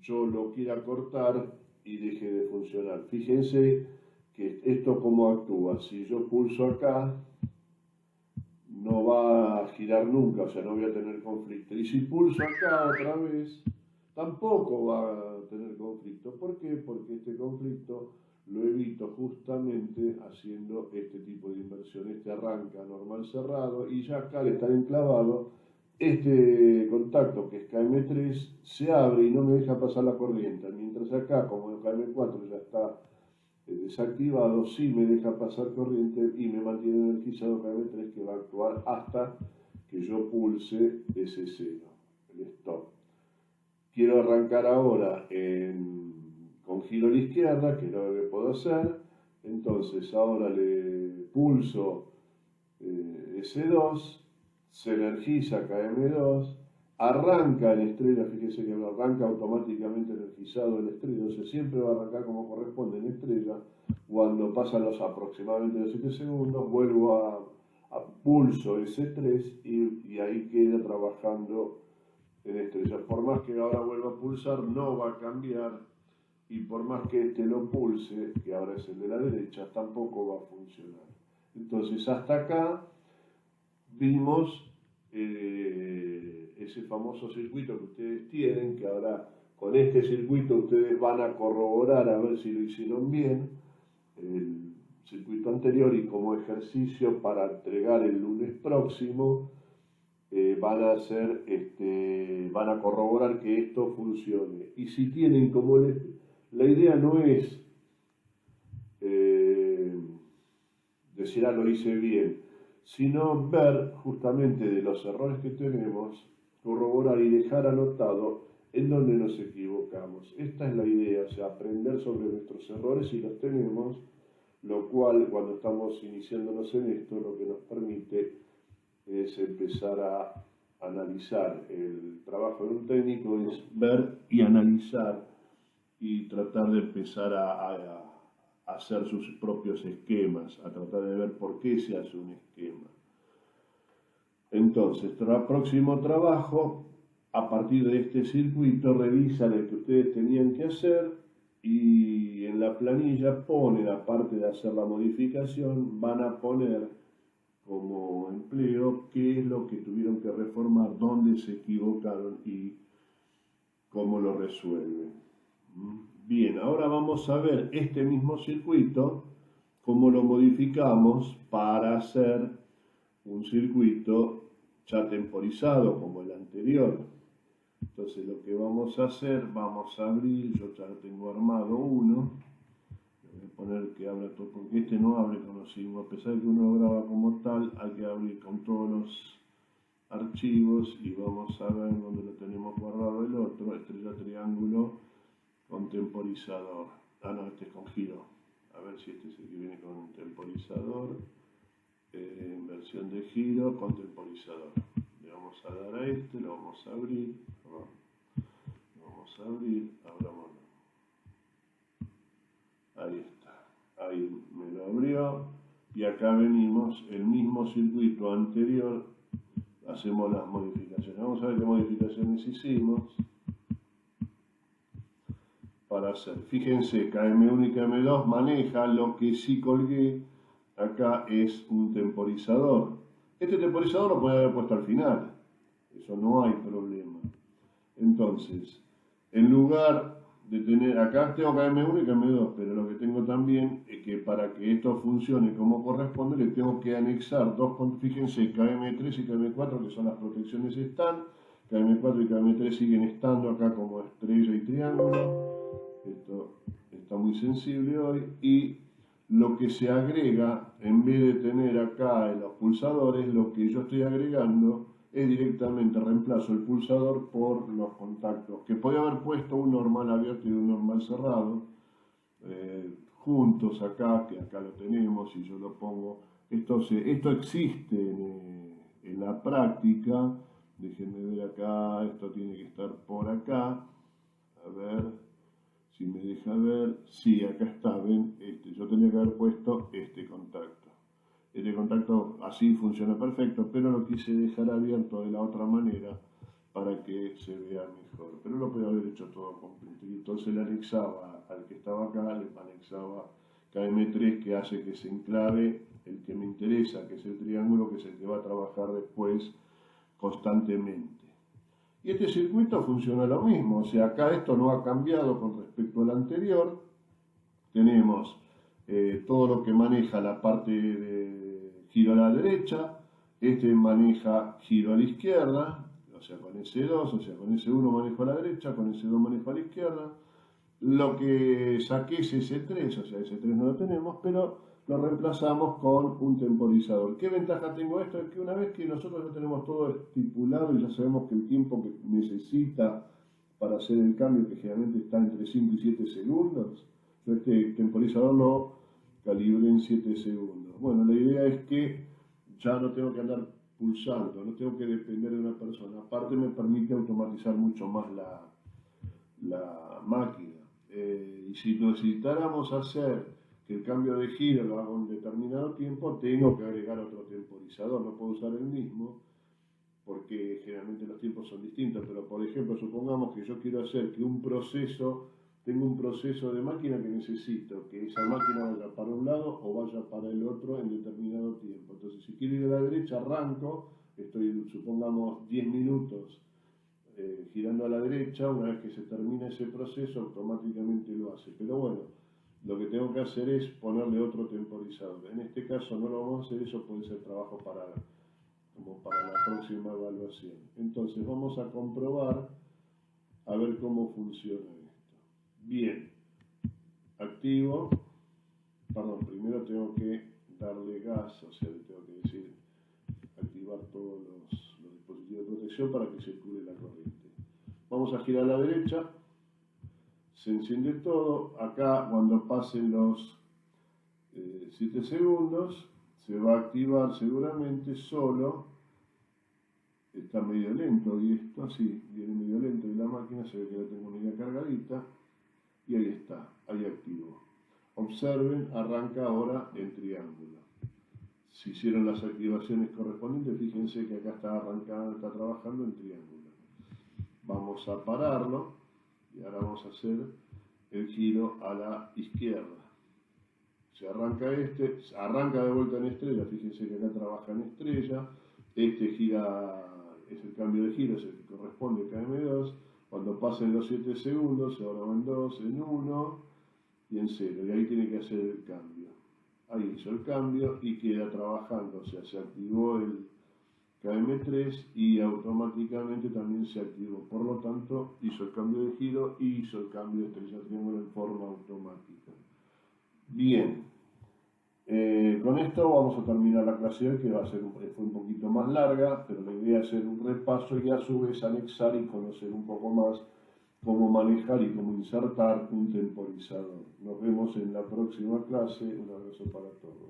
yo lo quiera cortar y deje de funcionar. Fíjense que esto cómo actúa. Si yo pulso acá, no va a girar nunca, o sea, no voy a tener conflicto. Y si pulso acá otra vez, tampoco va a tener conflicto. ¿Por qué? Porque este conflicto lo evito justamente haciendo este tipo de inversión. Este arranca normal cerrado y ya acá al estar enclavado, este contacto que es KM3 se abre y no me deja pasar la corriente. Mientras acá, como el KM4 ya está desactivado, sí me deja pasar corriente y me mantiene energizado KM3, que va a actuar hasta que yo pulse ese cero, el stop. Quiero arrancar ahora con giro a la izquierda, que es lo que puedo hacer. Entonces ahora le pulso S2, se energiza KM2, arranca en estrella, fíjese que arranca automáticamente energizado en estrella, o sea, siempre va a arrancar como corresponde en estrella. Cuando pasan los aproximadamente los 7 segundos, vuelvo a pulso S3 y ahí queda trabajando en estrella. Por más que ahora vuelva a pulsar, no va a cambiar, y por más que este lo pulse, que ahora es el de la derecha, tampoco va a funcionar. Entonces hasta acá vimos ese famoso circuito que ustedes tienen, que ahora con este circuito ustedes van a corroborar a ver si lo hicieron bien, el circuito anterior, y como ejercicio para entregar el lunes próximo, van a hacer, van a corroborar que esto funcione. Y si tienen como la idea no es decir, ah, lo hice bien, sino ver justamente de los errores que tenemos, corroborar y dejar anotado en donde nos equivocamos. Esta es la idea, o sea, aprender sobre nuestros errores si los tenemos, lo cual cuando estamos iniciándonos en esto, lo que nos permite es empezar a analizar. El trabajo de un técnico es ver y analizar y tratar de empezar a hacer sus propios esquemas, a tratar de ver por qué se hace un esquema. Entonces, próximo trabajo, a partir de este circuito, revisan el que ustedes tenían que hacer y en la planilla ponen, aparte de hacer la modificación, van a poner como empleo qué es lo que tuvieron que reformar, dónde se equivocaron y cómo lo resuelven. Bien, ahora vamos a ver este mismo circuito, cómo lo modificamos para hacer un circuito ya temporizado como el anterior. Entonces lo que vamos a hacer, vamos a abrir, yo ya lo tengo armado uno, voy a poner que abra todo, porque este no abre con los signos, a pesar de que uno graba como tal, hay que abrir con todos los archivos y vamos a ver dónde lo tenemos guardado el otro, estrella triángulo con temporizador. Ah, no, este es con giro. A ver si este es el que viene con temporizador. inversión de giro con temporizador. Le vamos a dar a este, lo vamos a abrir, abramoslo. Ahí está, ahí me lo abrió, y acá venimos, el mismo circuito anterior, hacemos las modificaciones. Vamos a ver qué modificaciones hicimos para hacer. Fíjense, KM1 y KM2 maneja, lo que sí colgué acá es un temporizador. Este temporizador lo puede haber puesto al final, eso no hay problema. Entonces, en lugar de tener, acá tengo KM1 y KM2, pero lo que tengo también es que para que esto funcione como corresponde, le tengo que anexar fíjense, KM3 y KM4, que son las protecciones están, KM4 y KM3 siguen estando acá como estrella y triángulo. Esto está muy sensible hoy, y lo que se agrega, en vez de tener acá en los pulsadores, lo que yo estoy agregando es directamente reemplazo el pulsador por los contactos, que podía haber puesto un normal abierto y un normal cerrado, juntos acá, que acá lo tenemos, y yo lo pongo. Esto existe en la práctica, déjenme ver acá, esto tiene que estar por acá, a ver si me deja ver, sí, acá está, ven, yo tenía que haber puesto este contacto. Este contacto así funciona perfecto, pero lo quise dejar abierto de la otra manera para que se vea mejor. Pero lo podía haber hecho todo completo. Y entonces le anexaba al que estaba acá, le anexaba KM3, que hace que se enclave el que me interesa, que es el triángulo, que es el que va a trabajar después constantemente. Y este circuito funciona lo mismo, o sea, acá esto no ha cambiado con respecto al anterior. Tenemos todo lo que maneja la parte de giro a la derecha, este maneja giro a la izquierda, o sea, con S2, o sea, con S1 manejo a la derecha, con S2 manejo a la izquierda. Lo que saqué es S3, o sea, S3 no lo tenemos, pero lo reemplazamos con un temporizador. ¿Qué ventaja tengo esto? Es que una vez que nosotros ya tenemos todo estipulado y ya sabemos que el tiempo que necesita para hacer el cambio, que generalmente está entre 5 y 7 segundos, yo este temporizador lo calibré en 7 segundos. Bueno, la idea es que ya no tengo que andar pulsando, no tengo que depender de una persona. Aparte me permite automatizar mucho más la máquina. Y si necesitáramos hacer que el cambio de giro lo haga un determinado tiempo, tengo que agregar otro temporizador, no puedo usar el mismo, porque generalmente los tiempos son distintos, pero por ejemplo, supongamos que yo quiero hacer que tengo un proceso de máquina que necesito que esa máquina vaya para un lado o vaya para el otro en determinado tiempo. Entonces, si quiero ir a la derecha, arranco, estoy, supongamos, 10 minutos girando a la derecha. Una vez que se termina ese proceso, automáticamente lo hace. Pero bueno, lo que tengo que hacer es ponerle otro temporizador. En este caso no lo vamos a hacer, eso puede ser trabajo como para la próxima evaluación. Entonces vamos a comprobar a ver cómo funciona esto. Bien, activo, perdón, primero tengo que darle gas, o sea, le tengo que decir activar todos los dispositivos de protección para que circule la corriente. Vamos a girar a la derecha, se enciende todo. Acá cuando pasen los 7 segundos se va a activar seguramente solo. Está medio lento y esto así, viene medio lento y la máquina se ve que la tengo media cargadita, y ahí está, ahí activo. Observen, arranca ahora en triángulo. Si hicieron las activaciones correspondientes, fíjense que acá está arrancando, está trabajando en triángulo. Vamos a pararlo y ahora vamos a hacer el giro a la izquierda. Se arranca arranca de vuelta en estrella, fíjense que acá trabaja en estrella, este gira, es el cambio de giro, es el que corresponde a KM2, cuando pasen los 7 segundos, ahora va en 2, en 1 y en 0, y ahí tiene que hacer el cambio. Ahí hizo el cambio y queda trabajando, o sea, se activó el KM3 y automáticamente también se activó. Por lo tanto, hizo el cambio de giro y hizo el cambio de estrella triángulo en forma automática. Bien, con esto vamos a terminar la clase hoy, que fue un poquito más larga, pero la idea es hacer un repaso y a su vez anexar y conocer un poco más cómo manejar y cómo insertar un temporizador. Nos vemos en la próxima clase. Un abrazo para todos.